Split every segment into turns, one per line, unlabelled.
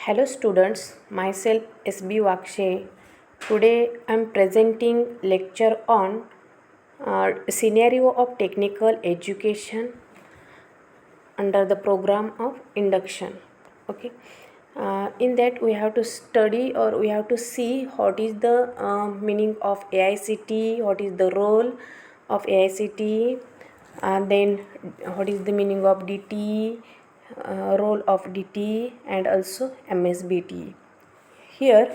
Hello students, myself SB Vakshe. Today I am presenting lecture on scenario of technical education under the program of induction. Okay. In that we have to study or we have to see what is the meaning of AICTE, what is the role of AICTE, and then what is the meaning of DTE, role of DTE, and also MSBTE. Here,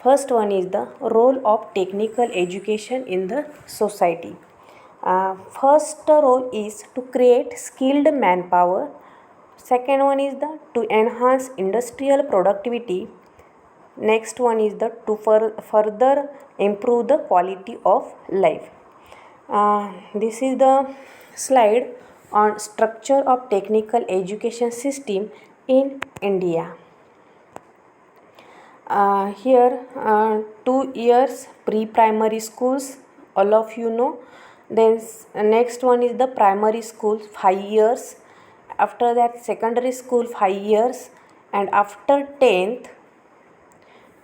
first one is the role of technical education in the society. First role is to create skilled manpower. Second one is the to enhance industrial productivity. Next one is the to further improve the quality of life. This is the slide on structure of technical education system in India. Here 2 years pre-primary schools, all of you know. Then next one is the primary school, 5 years. After that secondary school, 5 years. And after 10th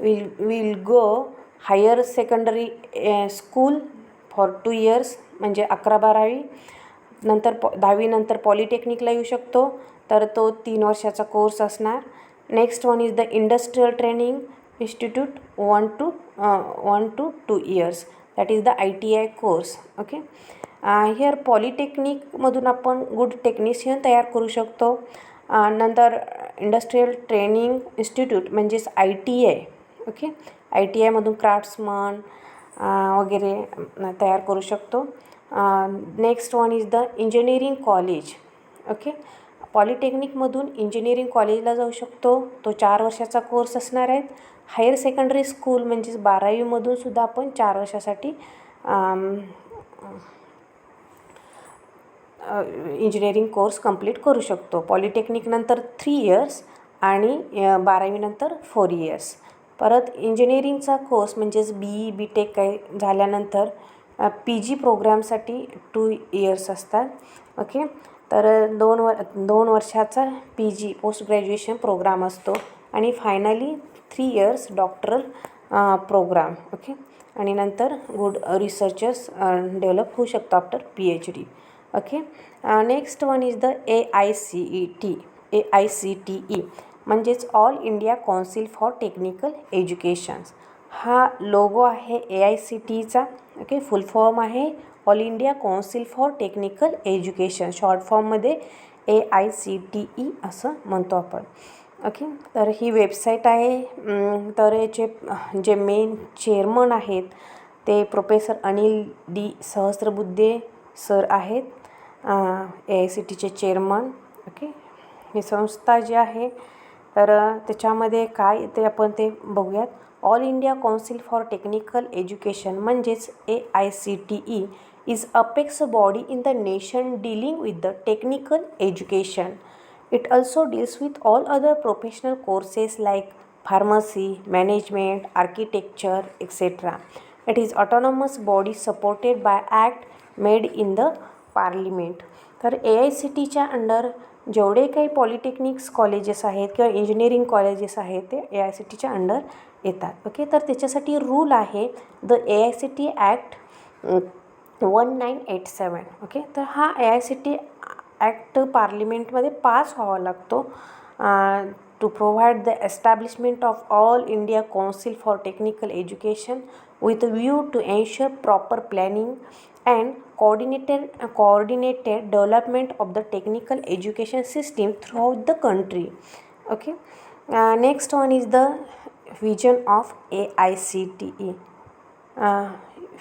we'll go higher secondary school for 2 years, म्हणजे 11-12. नंतर 10वी नंतर पॉलिटेक्निकला येऊ शकतो, तर तो 3 वर्षाचा course असणार. Next one is the industrial training institute 1 to 2 years, that is the ITI course. Okay. Here पॉलिटेक्निकमधून आपण गुड टेक्निशियन तयार करू शकतो. नंतर इंडस्ट्रियल ट्रेनिंग इन्स्टिट्यूट म्हणजेच ITI. ओके. ITIमधून क्राफ्ट्समन वगैरे तयार करू शकतो. Next one is the engineering college. Okay. पॉलिटेक्निकमधून इंजिनिअरिंग कॉलेजला जाऊ शकतो, तो 4 वर्षाचा कोर्स असणार आहे. हायर सेकंडरी स्कूल म्हणजेच 12वीमधून सुद्धा आपण 4 वर्षासाठी इंजिनिअरिंग कोर्स कंप्लीट करू शकतो. पॉलिटेक्निकनंतर 3 years आणि 12वीनंतर 4 years. परत इंजिनिअरिंगचा कोर्स म्हणजेच BE BTech काही झाल्यानंतर PG प्रोग्रामसाठी 2 years असतात. ओके. तर 2 वर्षाचा PG पोस्ट ग्रॅज्युएशन प्रोग्राम असतो आणि finally 3 years doctoral program. Okay. आणि नंतर गुड रिसर्चर्स डेव्हलप होऊ शकतो after PhD. Okay. Next one is the AICTE म्हणजेच all India council for technical educations. हा लोगो आहे AICTEचा. ओके. फुल फॉर्म आहे all India council for technical education, short फॉर्ममध्ये AICTE असं म्हणतो आपण. ओके. तर ही वेबसाईट आहे. तर याचे जे मेन चेअरमन आहेत ते professor Anil D Sahasrabuddhe sir आहेत, AICTEचे चेअरमन. ओके. ही संस्था जी आहे तर त्याच्यामध्ये काय ते आपण ते बघूयात. All India council for technical education म्हणजेच AICTE is apex body in the nation dealing with the technical education. It also deals with all other professional courses like pharmacy, management, architecture, etc. It is autonomous body supported by act made in the parliament. तर AICTEच्या under जेवढे काही polytechnics colleges आहेत किंवा engineering colleges आहेत ते AICTEच्या under येतात. Okay. तर त्याच्यासाठी रूल आहे द AICTE ॲक्ट 1987. ओके. तर हा AICTE ॲक्ट पार्लिमेंटमध्ये पास व्हावा लागतो to provide the establishment of all India council for technical education with a view to ensure proper planning and coordinated development of the technical education system throughout the country. Okay. Next one is the vision of AICTE.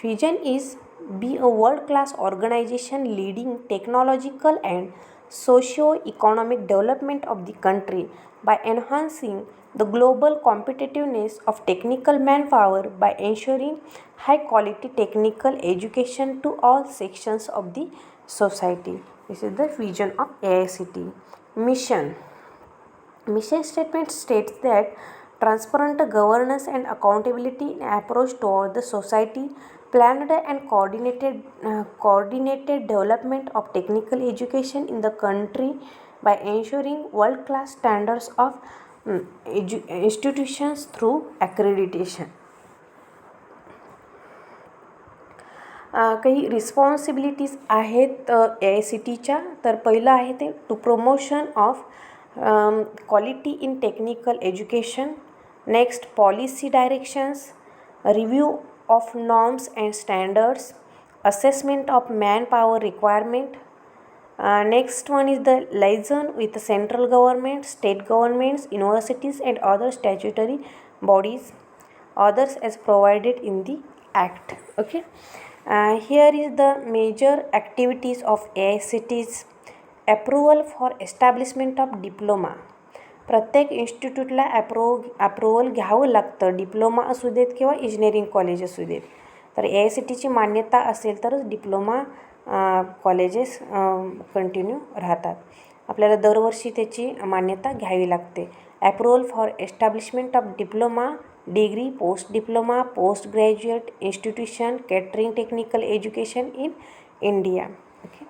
Vision is be a world-class organization leading technological and socio-economic development of the country by enhancing the global competitiveness of technical manpower by ensuring high quality technical education to all sections of the society. This is the vision of AICTE. Mission statement states that transparent governance and accountability in approach toward the society, planned and coordinated development of technical education in the country by ensuring world-class standards of institutions through accreditation. काही responsibilities आहेत A I C टीच्या. तर पहिलं आहे ते to promotion of quality in technical education. Next policy directions, review of norms and standards, assessment of manpower requirement. Next one is the liaison with the central government, state governments, universities and other statutory bodies, others as provided in the act. Okay. Here is the major activities of AICT's. Approval for establishment of diploma. प्रत्येक इन्स्टिट्यूटला approval घ्यावं लागतं, diploma असू देत किंवा engineering college असू देत. तर ए I C टीची मान्यता असेल तरच डिप्लोमा कॉलेजेस कंटिन्यू राहतात. आपल्याला दरवर्षी त्याची मान्यता घ्यावी लागते. Approval for establishment of diploma, degree, post diploma, post graduate institution, catering technical education in India. Okay.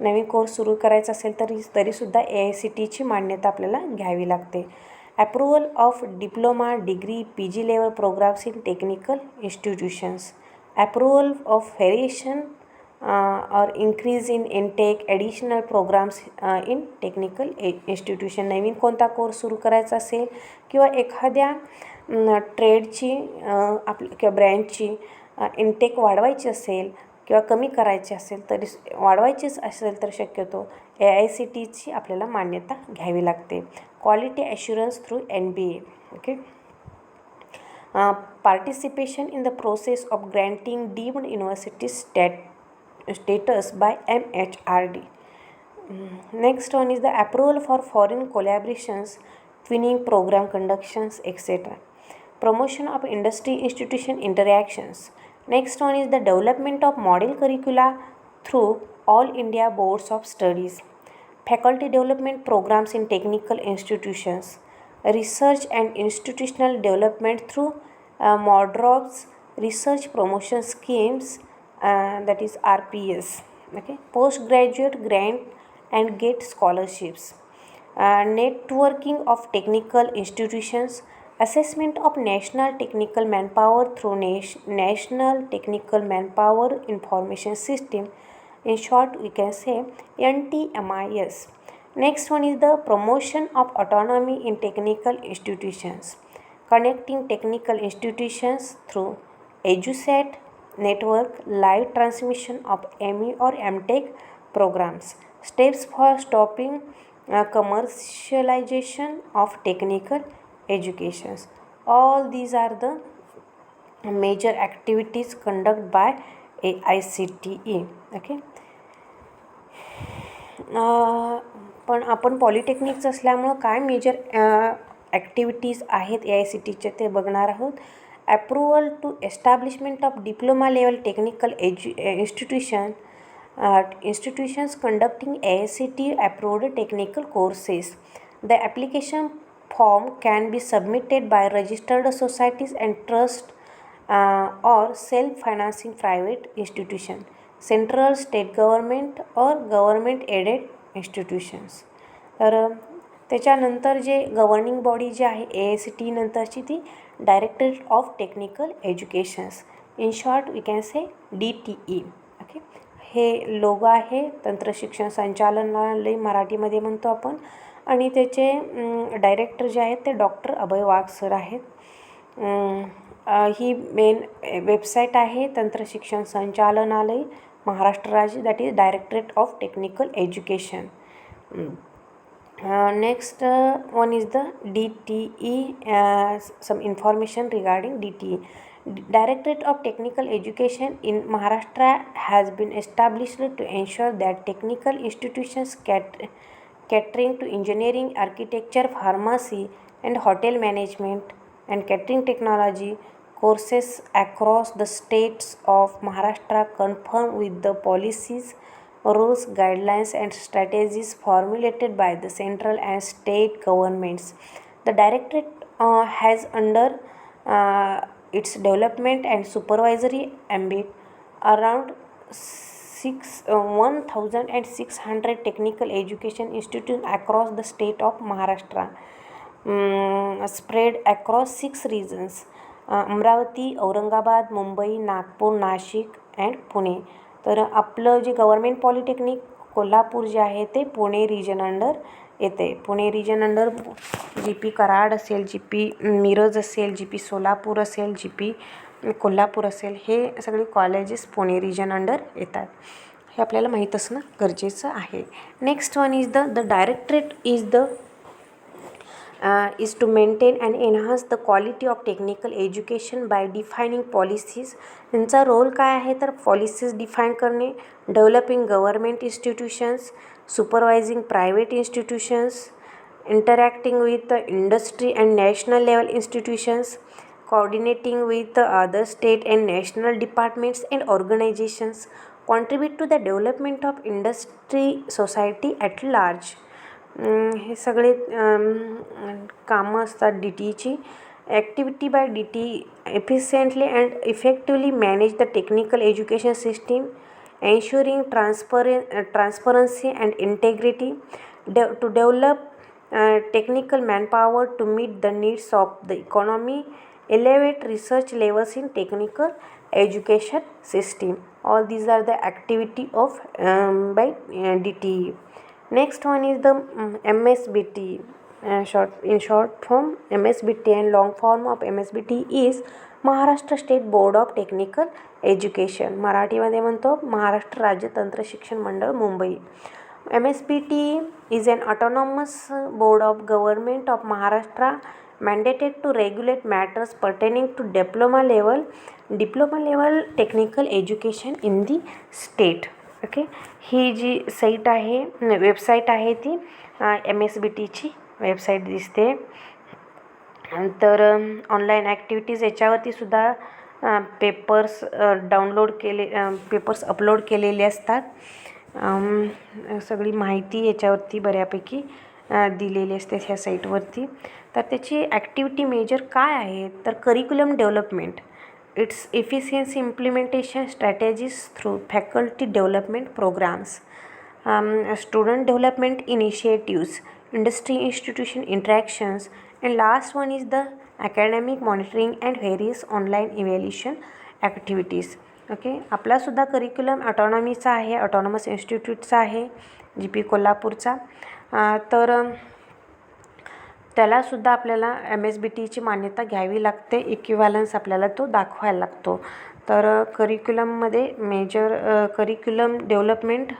Naveen course सुरू करायचा असेल तरीसुद्धा ए आय सी टीची मान्यता आपल्याला घ्यावी लागते. Approval of diploma, degree, P G level programmes in technical institutions. Approval of variation और increase in intake additional programmes in technical institution. नवीन कोणता कोर्स सुरू करायचा असेल किंवा एखाद्या ट्रेडची किंवा ब्रँचची इनटेक वाढवायची असेल किंवा कमी करायची असेल तरी वाढवायचीच असेल तर शक्यतो ए आय सी टीची आपल्याला मान्यता घ्यावी लागते. Quality assurance through NBA. Okay. Participation in the process of granting deemed university status by MHRD. Next one is the approval for foreign collaborations, twinning program conductions, etc. Promotion of industry institution interactions. Next one is the development of model curricula through all India boards of studies. Faculty development programs in technical institutions. Research and institutional development through MODROBs, research promotion schemes, that is RPS. Okay. Postgraduate grant and GET scholarships. Networking of technical institutions. Assessment of national technical manpower through National Technical Manpower Information System. In short, we can say NTMIS. Next one is the promotion of autonomy in technical institutions. Connecting technical institutions through EduSat network, live transmission of ME or MTech programs. Steps for stopping commercialization of technical educations. All these are the major activities conducted by AICTE. Okay. पण आपण polytechnics असल्यामुळं काय major activities आहेत A I C टीचे ते बघणार आहोत. Approval to establishment of diploma level technical institutions conducting AICTE approved technical courses. The application form can be submitted by registered societies and trust or self-financing private institution, central state government or government aided institutions. तर त्याच्यानंतर जे governing body जी आहे ए I C T नंतरची ती directorate of technical educations. In short we can say DTE. Okay. हे logo आहे तंत्रशिक्षण संचालनालय मराठीमध्ये म्हणतो आपण. आणि त्याचे डायरेक्टर जे आहेत ते डॉक्टर अभय वाघ सर आहेत. ही मेन वेबसाईट आहे तंत्रशिक्षण संचालनालय महाराष्ट्र राज्य, that is directorate of technical education. Next one is the DTE. Some information regarding DTE. Directorate of Technical Education in Maharashtra has been established to ensure that technical institutions catering to engineering, architecture, pharmacy and hotel management and catering technology courses across the states of Maharashtra conform with the policies, rules, guidelines and strategies formulated by the central and state governments. The directorate has under its development and supervisory ambit around 1,600 technical education institutions across the state of Maharashtra. Spread across 6 regions, Amravati, Aurangabad, Mumbai, Nagpur, Nashik and Pune. तर आपलं जे government polytechnic Kolhapur जे आहे ते Pune region under येते. Pune region under G P Karad असेल, G P Miraj असेल, G P Solapur असेल, जी पी कोल्हापूर असेल, हे सगळे कॉलेजेस पुणे रिजन अंडर येतात. हे आपल्याला माहीत असणं गरजेचं आहे. Next one is the directorate is to maintain and enhance the quality of technical education by defining policies. त्यांचा रोल काय आहे तर पॉलिसीज डिफाईन करणे, developing government institutions, supervising private institutions, interacting with the industry and national level institutions, coordinating with the other state and national departments and organizations, contribute to the development of industry society at large. हे सगळे कामं असतात D T. Activity by D T efficiently and effectively manage the technical education system, ensuring transparency and integrity, to develop technical manpower to meet the needs of the economy, elevate research levels in technical education system. All these are the activity of by DTE. Next one is the MSBT. In short form, MSBT and long form of MSBT is Maharashtra state board of technical education. मराठीमध्ये म्हणतो महाराष्ट्र राज्य तंत्र शिक्षण मंडळ Mumbai. MSBT is an autonomous board of government of Maharashtra mandated to regulate matters pertaining to diploma level technical education in the state. Okay, ही जी site आहे, website आहे ती MSBTची वेबसाईट दिसते. तर ऑनलाईन ॲक्टिव्हिटीज याच्यावरती सुद्धा पेपर्स पेपर्स अपलोड केलेले असतात. सगळी माहिती याच्यावरती बऱ्यापैकी दिलेली असते ह्या साईटवरती. तर त्याची ॲक्टिव्हिटी मेजर काय आहेत तर curriculum development, its efficiency implementation strategies through faculty development programmes, student development initiatives, industry institution interactions, and last one is the academic monitoring and various online evaluation activities. Okay, आपलासुद्धा curriculum ऑटॉनॉमीचा आहे, autonomous इन्स्टिट्यूटचा आहे, G P कोल्हापूरचा. तर त्यालासुद्धा आपल्याला MSBTची मान्यता घ्यावी लागते, इक्विव्हॅलन्स आपल्याला तो दाखवायला लागतो. तर करिक्युलममध्ये करिक्युलम डेव्हलपमेंट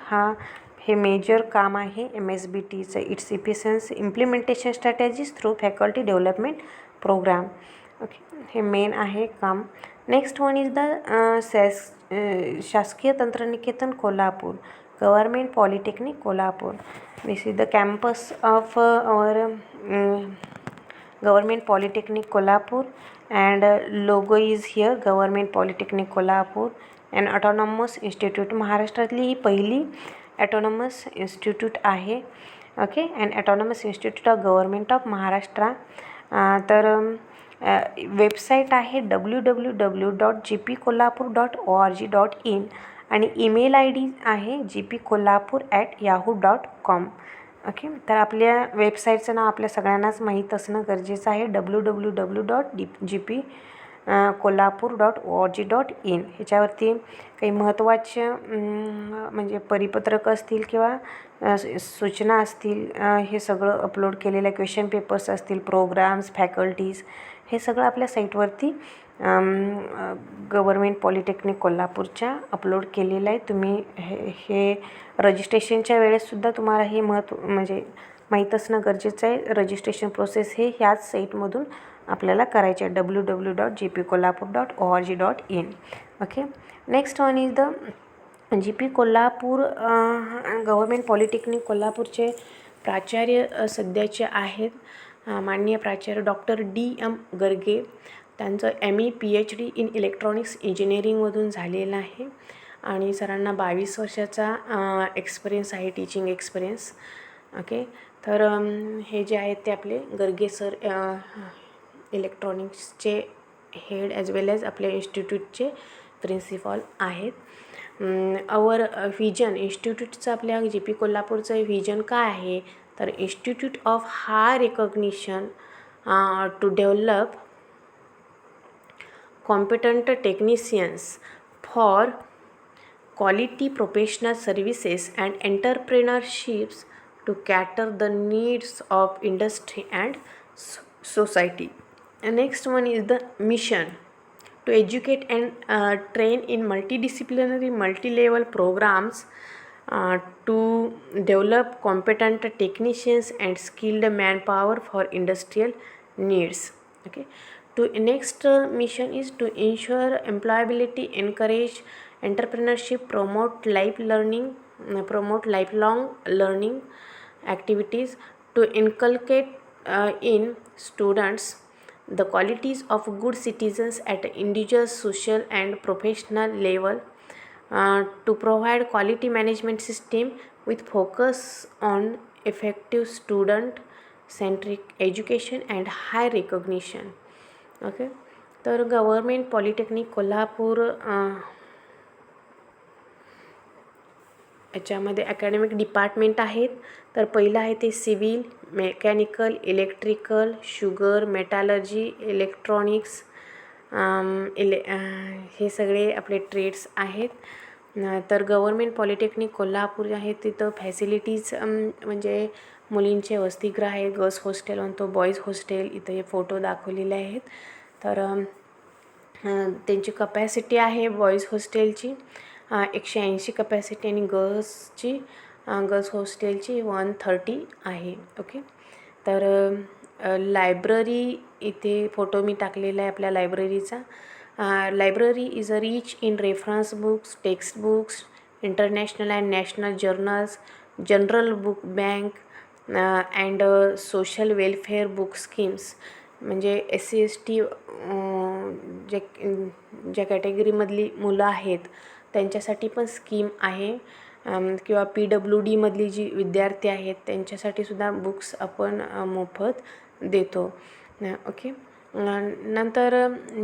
हे मेजर काम आहे MSBTचं. It's efficiency implementation strategies through faculty development program. Okay, हे मेन आहे काम. नेक्स्ट वन इज द शासकीय तंत्रनिकेतन Kolhapur, government polytechnic Kolhapur. This is the campus of our government polytechnic Kolhapur and logo is here government polytechnic Kolhapur and autonomous institute. महाराष्ट्रातली ही पहिली autonomous institute आहे. Okay, and autonomous institute of government of Maharashtra. तर website आहे www.gpkolhapur.org.in आणि email ID आहे gpkolhapur@yahoo.com. Okay, तर आपल्या वेबसाईटचं नाव आपल्या सगळ्यांनाच माहीत असणं गरजेचं आहे, www.gpkolhapur.org.in. ह्याच्यावरती काही महत्त्वाचे म्हणजे परिपत्रक असतील किंवा सूचना असतील, हे सगळं अपलोड केलेलं, क्वेश्चन पेपर्स असतील, प्रोग्राम्स, फॅकल्टीज, हे सगळं आपल्या साईटवरती गव्हर्मेंट पॉलिटेक्निक कोल्हापूरच्या अपलोड केलेलं आहे. तुम्ही हे रजिस्ट्रेशनच्या वेळेससुद्धा तुम्हाला हे म्हणजे माहीत असणं गरजेचं आहे. रजिस्ट्रेशन प्रोसेस हे ह्याच साईटमधून आपल्याला करायचे आहे, www.gpkolhapur.org.in. Okay, next one is the GP Kolhapur. Government polytechnic कोल्हापूरचे प्राचार्य सध्याचे आहेत माननीय प्राचार्य डॉक्टर DM गर्गे. त्यांचं ME PhD इन इलेक्ट्रॉनिक्स इंजिनिअरिंगमधून झालेलं आहे आणि सरांना 22 वर्षाचा एक्सपिरियन्स आहे, टीचिंग एक्सपिरियन्स. ओके, तर हे जे आहेत ते आपले गर्गे सर इलेक्ट्रॉनिक्सचे हेड ॲज वेल ॲज आपल्या इन्स्टिट्यूटचे प्रिन्सिपॉल आहेत. आवर व्हिजन इन्स्टिट्यूटचं आपल्या GP कोल्हापूरचं व्हिजन काय आहे तर institute of high recognition to develop competent technicians for quality professional services and entrepreneurships to cater the needs of industry and society. And next one is the mission to educate and train in multidisciplinary multi-level programs to develop competent technicians and skilled manpower for industrial needs. Okay, to next mission is to ensure employability, encourage entrepreneurship, promote lifelong learning activities, to inculcate in students the qualities of good citizens at individual, social and professional level, to provide quality management system with focus on effective student centric education and high recognition. Okay, तर government polytechnic Kolhapur याच्यामध्ये academic department आहेत. तर पहिलं आहे ते civil, mechanical, electrical, sugar, metallurgy, electronics, हे सगळे आपले ट्रेड्स आहेत. तर गव्हर्मेंट पॉलिटेक्निक कोल्हापूर आहे तिथं फॅसिलिटीज म्हणजे मुलींचे वसतिगृह आहे, गर्ल्स हॉस्टेल म्हणतो, बॉईज हॉस्टेल, इथं हे फोटो दाखवलेले आहेत. तर त्यांची कपॅसिटी आहे बॉईज हॉस्टेलची 180 कपॅसिटी आणि गर्ल्स हॉस्टेलची 130 आहे. ओके, तर लायब्ररी इथे फोटो मी टाकलेला आहे आपल्या लायब्ररीचा. Library is a rich in reference books, text books, international and national journals, general book bank and social welfare book schemes. म्हणजे SC ST ज्या कॅटेगरीमधली मुलं आहेत त्यांच्यासाठी पण स्कीम आहे, किंवा PWD मधली जी विद्यार्थी आहेत त्यांच्यासाठी सुद्धा बुक्स आपण मोफत देतो. ओके, नंतर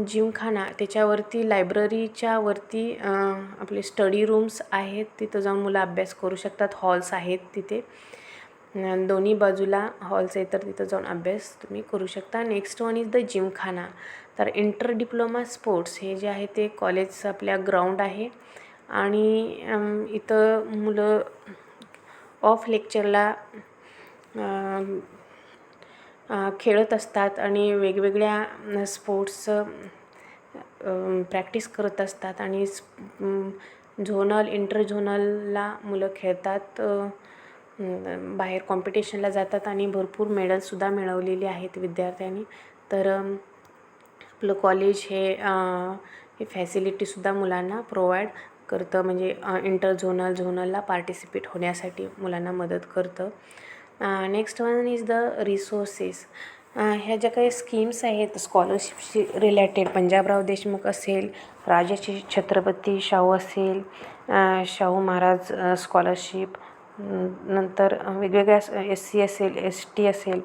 जिमखाना, त्याच्यावरती लायब्ररीच्या वरती आपले स्टडी रूम्स आहेत, तिथं जाऊन मुलं अभ्यास करू शकतात. हॉल्स आहेत तिथे, दोन्ही बाजूला हॉल्स आहेत, तर तिथं जाऊन अभ्यास तुम्ही करू शकता. Next one is the Gymkhana. तर इंटर डिप्लोमा स्पोर्ट्स हे जे आहे ते कॉलेजचं आपल्या ग्राउंड आहे आणि इथं मुलं ऑफ लेक्चरला खेळत असतात आणि वेगवेगळ्या स्पोर्ट्सचं प्रॅक्टिस करत असतात आणि झोनल इंटर झोनलला मुलं खेळतात, बाहेर कॉम्पिटिशनला जातात आणि भरपूर मेडल्ससुद्धा मिळवलेली आहेत विद्यार्थ्यांनी. तर आपलं कॉलेज हे फॅसिलिटीसुद्धा मुलांना प्रोव्हाइड करतं, म्हणजे इंटर झोनलला पार्टिसिपेट होण्यासाठी मुलांना मदत करतं. Next one is the resources. ह्या ज्या काही स्कीम्स आहेत स्कॉलरशिपशी रिलेटेड, पंजाबराव देशमुख असेल, राजश्री छत्रपती शाहू असेल, शाहू महाराज स्कॉलरशिप, नंतर वेगवेगळ्या SC असेल, ST असेल,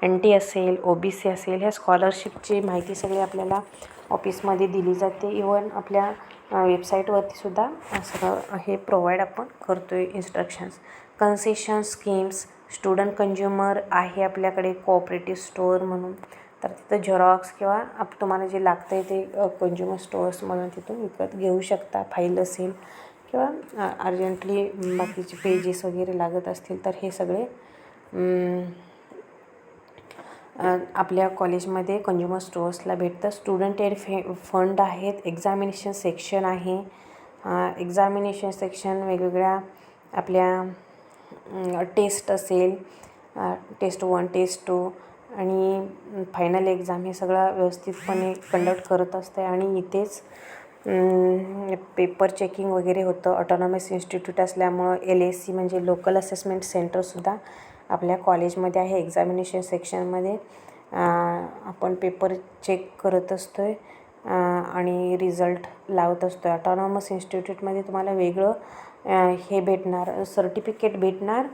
NT असेल, OBC असेल, ह्या स्कॉलरशिपची माहिती सगळी आपल्याला ऑफिसमध्ये दिली जाते. इवन आपल्या वेबसाईटवरती सुद्धा सगळं हे प्रोव्हाइड आपण करतो आहे instructions. Concession schemes, student consumer आहे आपल्याकडे कोऑपरेटिव्ह स्टोअर म्हणून, तर तिथं झेरॉक्स किंवा तुम्हाला जे लागतं आहे ते कंझ्युमर स्टोअर्समधून तिथून विकत घेऊ शकता. फाईल असेल किंवा अर्जंटली बाकीचे पेजेस वगैरे लागत असतील तर हे सगळे आपल्या कॉलेजमध्ये कंझ्युमर स्टोअर्सला भेटतं. स्टुडंट एड फंड आहेत, एक्झामिनेशन सेक्शन आहे. एक्झामिनेशन सेक्शन वेगवेगळ्या आपल्या टेस्ट असेल, टेस्ट 1, टेस्ट 2 आणि फायनल एक्झाम हे सगळं व्यवस्थितपणे कंडक्ट करत असते. आणि इथेच पेपर चेकिंग वगैरे होतं. ऑटोनॉमस इन्स्टिट्यूट असल्यामुळं LAC म्हणजे लोकल असेसमेंट सेंटरसुद्धा आपल्या कॉलेजमध्ये आहे. एक्झामिनेशन सेक्शनमध्ये आपण पेपर चेक करत असतो आहे आणि रिझल्ट लावत असतो आहे. ऑटोनॉमस इन्स्टिट्यूटमध्ये तुम्हाला वेगळं हे भेटणार, सर्टिफिकेट भेटणार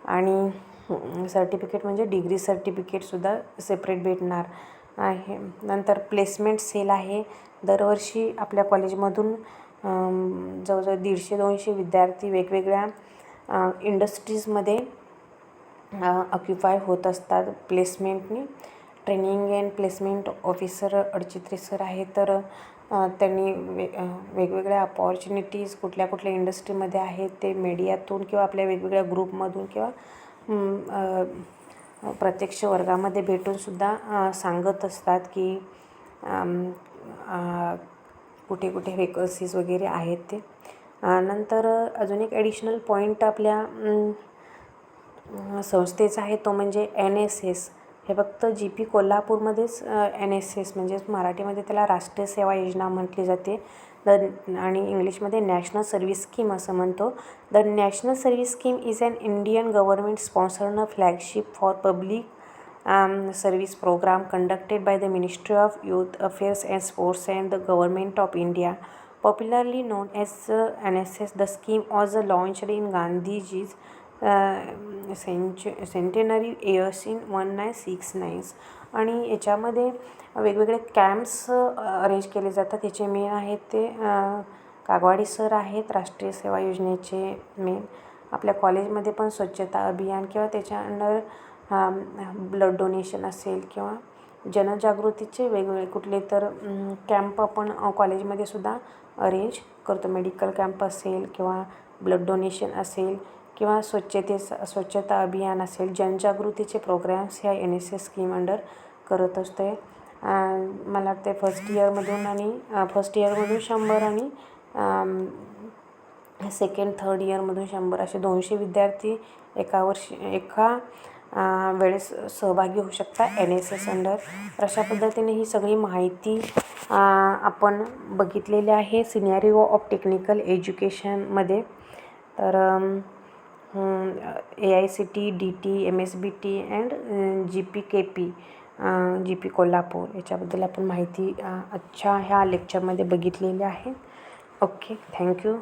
आणि सर्टिफिकेट म्हणजे डिग्री सर्टिफिकेटसुद्धा सेपरेट भेटणार आहे. नंतर प्लेसमेंट सेल आहे. दरवर्षी आपल्या कॉलेजमधून जवळजवळ 150-200 विद्यार्थी वेगवेगळ्या इंडस्ट्रीजमध्ये ऑक्युपाय होत असतात प्लेसमेंटनी. Training and placement officer Adchitre sir आहेत. तर त्यांनी वेगवेगळ्या अपॉर्च्युनिटीज कुठल्या कुठल्या इंडस्ट्रीमध्ये आहेत ते मीडियातून किंवा आपल्या वेगवेगळ्या ग्रुपमधून किंवा प्रत्यक्ष वर्गामध्ये भेटूनसुद्धा सांगत असतात की कुठे कुठे वेकन्सीज वगैरे आहेत ते. नंतर अजून एक ॲडिशनल पॉईंट आपल्या संस्थेचा आहे तो म्हणजे NSS. हे फक्त GP कोल्हापूरमध्येच NSS म्हणजेच मराठीमध्ये त्याला राष्ट्रीय सेवा योजना म्हटली जाते. आणि इंग्लिशमध्ये नॅशनल सर्व्हिस स्कीम असं म्हणतो. The national service scheme is an Indian government sponsored flagship for public service program conducted by the ministry of youth affairs and sports and the government of India. Popularly known as NSS, the scheme was launched in Gandhiji's centenary years in 1969. आणि याच्यामध्ये वेगवेगळे camps arrange केले जातात. याचे main आहेत ते कागवाडी sir आहेत राष्ट्रीय सेवा योजनेचे मेन. आपल्या कॉलेजमध्ये पण स्वच्छता अभियान किंवा त्याच्या अंडर ब्लड डोनेशन असेल किंवा जनजागृतीचे वेगवेगळे कुठले तर कॅम्प आपण कॉलेजमध्ये सुद्धा अरेंज करतो. मेडिकल कॅम्प असेल किंवा ब्लड डोनेशन असेल किंवा स्वच्छता अभियान असेल, जनजागृतीचे प्रोग्रॅम्स ह्या NSS स्कीम अंडर करत असते. मला वाटते फर्स्ट इयरमधून 100 आणि सेकंड थर्ड इयरमधून 100 असे 200 विद्यार्थी एका वेळेस सहभागी होऊ शकतात NSS अंडर. अशा पद्धतीने ही सगळी माहिती आपण बघितलेली आहे सिनेरिओ ऑफ टेक्निकल एज्युकेशनमध्ये. तर AICT, DT, MSBT and GP Kolhapur याच्याबद्दल आपण माहिती आजच्या ह्या लेक्चरमध्ये बघितलेली आहे. Okay, thank you.